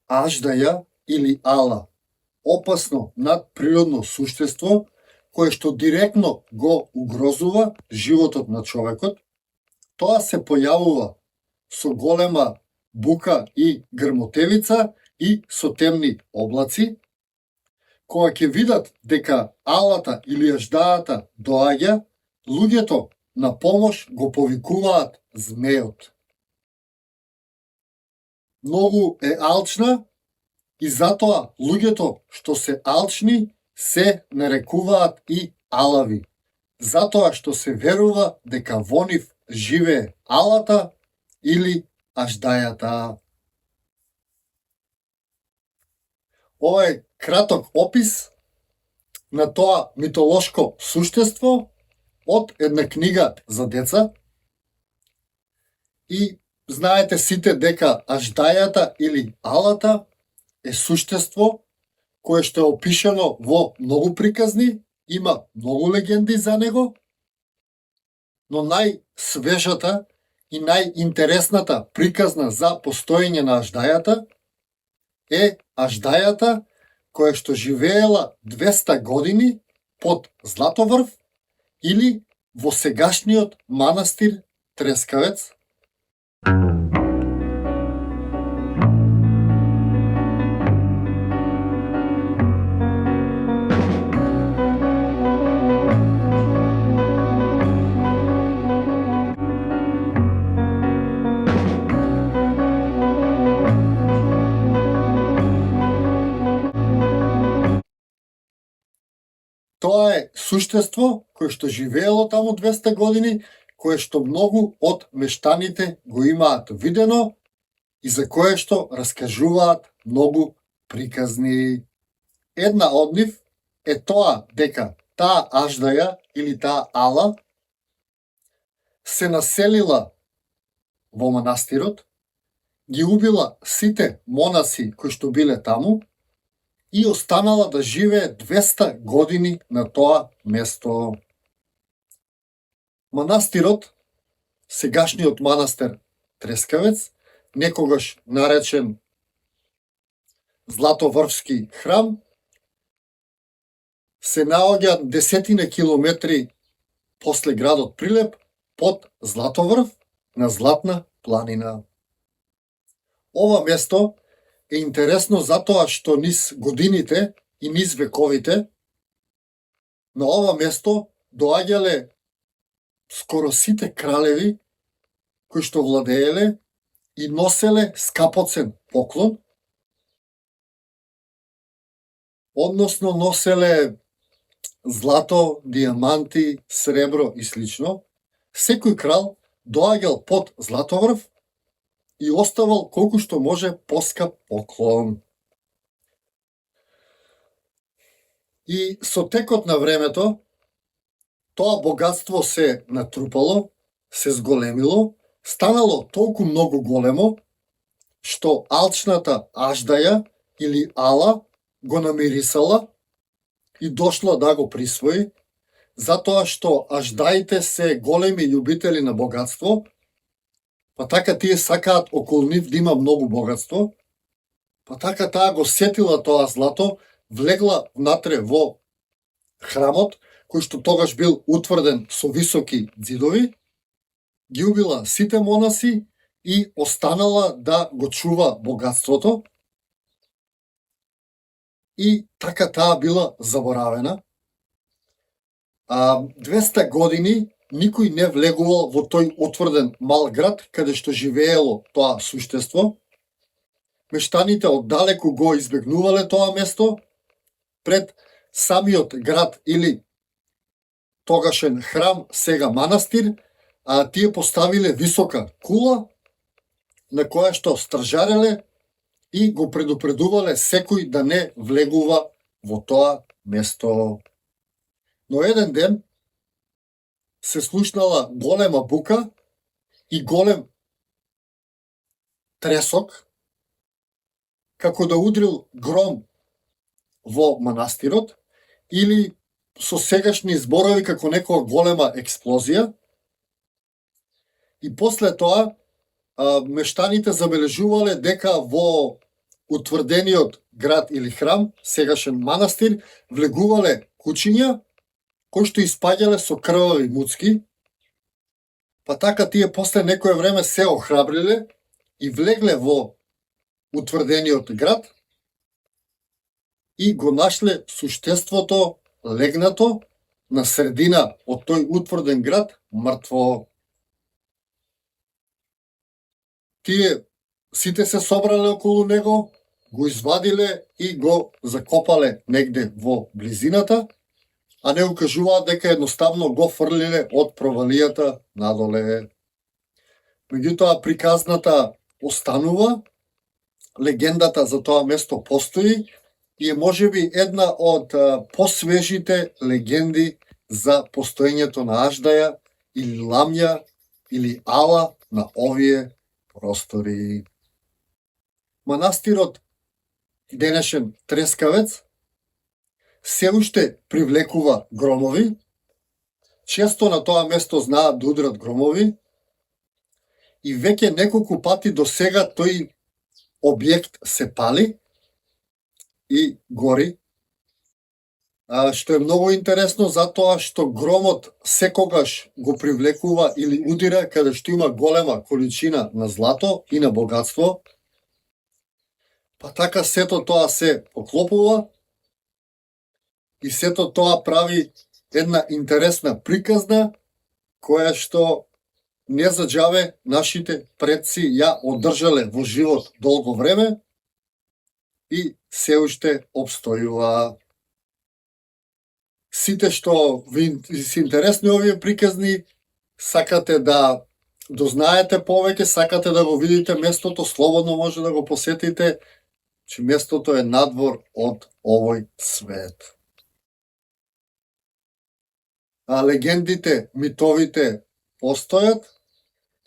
аждаја или ала, опасно надприродно суштество кое што директно го угрозува животот на човекот. Тоа се појавува со голема бука и грмотевица и со темни облаци. Кога ќе видат дека алата или аждајата доаѓа, луѓето на помош го повикуваат змејот. Многу е алчна и затоа луѓето што се алчни се нарекуваат и алави, затоа што се верува дека во нив живее алата или аждајата. Ова е краток опис на тоа митолошко суштество од една книга за деца. И знаете сите дека аждајата или алата е суштество кое што е опишано во многу приказни, има многу легенди за него, но најсвежата и најинтересната приказна за постоење на аждајата е аждајата која што живеела 200 години под Златоврв или во сегашниот манастир Трескавец. Тоа е суштество кое што живеело таму 200 години, кое што многу од мештаните го имаат видено и за кое што раскажуваат многу приказни. Една од нив е тоа дека таа аждаја или таа ала се населила во манастирот, ги убила сите монаси кои што биле таму и останала да живее 200 години на тоа место. Манастирот, сегашниот манастир Трескавец, некогаш наречен Златоврвски храм, се наоѓа десетина километри после градот Прилеп, под Златоврв, на Златна планина. Ова место е интересно затоа што низ годините и низ вековите на ова место доаѓале скоро сите кралеви кои што владееле и носеле скапоцен поклон, односно носеле злато, дијаманти, сребро и слично. Секој крал доаѓал под Златоврв и оставал колку што може поскап поклон. И со текот на времето, тоа богатство се натрупало, се зголемило, станало толку многу големо, што алчната аждаја или ала го намирисала и дошла да го присвои, затоа што аждаите се големи љубители на богатство, па така тие сакаат околу нив да има многу богатство, па така таа го сетила тоа злато, влегла внатре во храмот, кој што тогаш бил утврден со високи ѕидови, ги убила сите монаси и останала да го чува богатството. И така таа била заборавена. 200 години никој не влегувал во тој утврден мал град каде што живеело тоа суштество. Мештаните оддалеку го избегнувале тоа место. Пред самиот град или тогашен храм, сега манастир, тие поставиле висока кула на која што стражареле и го предупредувале секој да не влегува во тоа место. Но еден ден се слушнала голема бука и голем тресок, како да удрил гром во манастирот, или со сегашни зборови како некоја голема експлозија. И после тоа мештаните забележувале дека во утврдениот град или храм, сегашен манастир, влегувале кучиња кои што испаѓале со крвави муцки, па така тие после некое време се охрабриле и влегле во утврдениот град и го нашле суштеството легнато на средина од тој утврден град мртво. Тие сите се собрале околу него, го извадиле и го закопале негде во близината, а не укажуваат дека едноставно го фрлиле од провалијата надоле. Меѓутоа приказната останува, легендата за тоа место постои и е можеби една од посвежите легенди за постоењето на Аждаја или Ламја или Ала на овие простори. Манастирот денешен Трескавец се уште привлекува громови. Често на тоа место знаат да удрат громови и веќе неколку пати до сега тој објект се пали и гори, што е многу интересно затоа што громот секогаш го привлекува или удира каде што има голема количина на злато и на богатство, па така сето тоа се поклопува и сето тоа прави една интересна приказна која што не за џаве нашите предци ја одржале во живот долго време и се уште обстојува. Сите што ви се интересни овие приказни, сакате да дознаете повеќе, сакате да го видите местото, слободно може да го посетите, че местото е надвор од овој свет. А легендите, митовите постојат,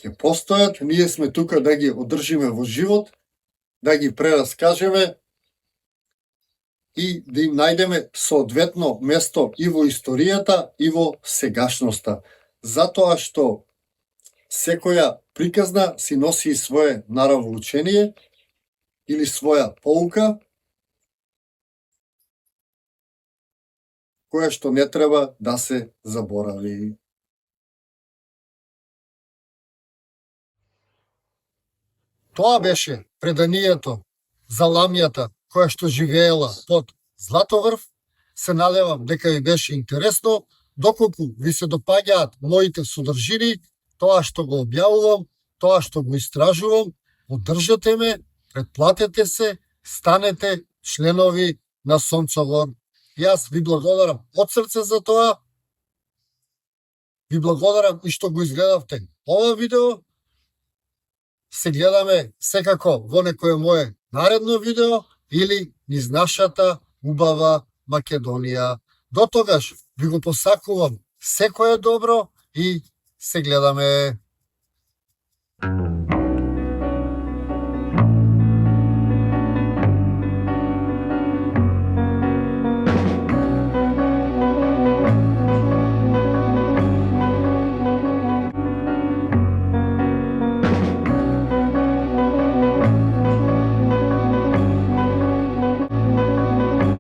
ќе постојат, ние сме тука да ги одржиме во живот, да ги прераскажеме и да им најдеме соодветно место и во историјата и во сегашноста. Затоа што секоја приказна си носи свое наравоучение или своја поука, која што не треба да се заборави. Тоа беше преданието за ламјата која што живеела под Златоврв. Се надевам дека ви беше интересно. Доколку ви се допаѓаат моите содржини, тоа што го објавувам, тоа што го истражувам, поддржате ме, претплатете се, станете членови на Сонцогор. Јас ви благодарам од срце за тоа. Ви благодарам и што го изгледавте ова видео. Се гледаме секако во некое мое наредно видео или низ нашата убава Македонија. До тогаш ви го посакувам секое добро и се гледаме.